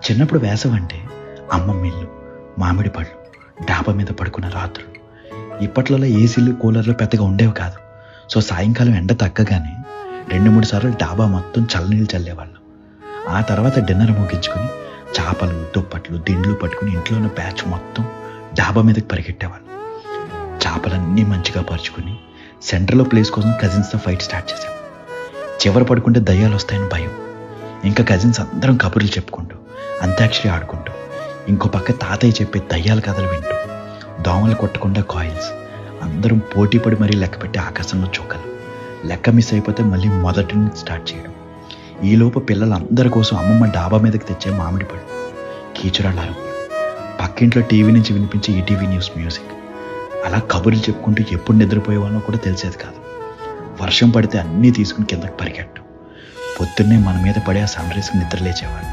చిన్నప్పుడు వేసవి అంటే అమ్మమ్మ ఇల్లు, మామిడి పళ్ళు, డాబా మీద పడుకున్న రాత్రులు. ఇప్పట్లలో ఏసీలు, కూలర్లు పెద్దగా ఉండేవి కాదు. సో సాయంకాలం ఎండ తగ్గగానే 2-3 సార్లు డాబా మొత్తం చల్లనీళ్ళు చల్లేవాళ్ళం. ఆ తర్వాత డిన్నర్ ముగించుకొని చేపలు, దుప్పట్లు, దిండ్లు పట్టుకుని ఇంట్లో ఉన్న బ్యాచ్ మొత్తం డాబా మీదకి పరిగెట్టేవాళ్ళం. చేపలన్నీ మంచిగా పరుచుకుని సెంటర్లో ప్లేస్ కోసం కజిన్స్తో ఫైట్ స్టార్ట్ చేసాం. చివర పడుకుంటే దయ్యాలు వస్తాయని భయం. ఇంకా కజిన్స్ అందరం కబుర్లు చెప్పుకుంటూ, అంత్యాక్షరి ఆడుకుంటూ, ఇంకో పక్క తాతయ్య చెప్పే దయ్యాల కథలు వింటూ, దోమలు కొట్టకుండా కాయిల్స్, అందరం పోటీ పడి మరీ లెక్క పెట్టి ఆకాశంలో చుక్కలు. లెక్క మిస్ అయిపోతే మళ్ళీ మొదటి నుంచి స్టార్ట్ చేయడం. ఈలోపు పిల్లలందరి కోసం అమ్మమ్మ డాబా మీదకి తెచ్చే మామిడి పళ్ళు, కీచురాళ్ళ అరుపులు, పక్కింట్లో టీవీ నుంచి వినిపించే ఈటీవీ న్యూస్ మ్యూజిక్. అలా కబుర్లు చెప్పుకుంటూ ఎప్పుడు నిద్రపోయే వాళ్ళో కూడా తెలిసేది కాదు. వర్షం పడితే అన్నీ తీసుకుని కిందకి పరిగెట్టం. పొద్దున్నే మన మీద పడే ఆ సన్ రైజ్కి నిద్ర లేచేవాళ్ళు.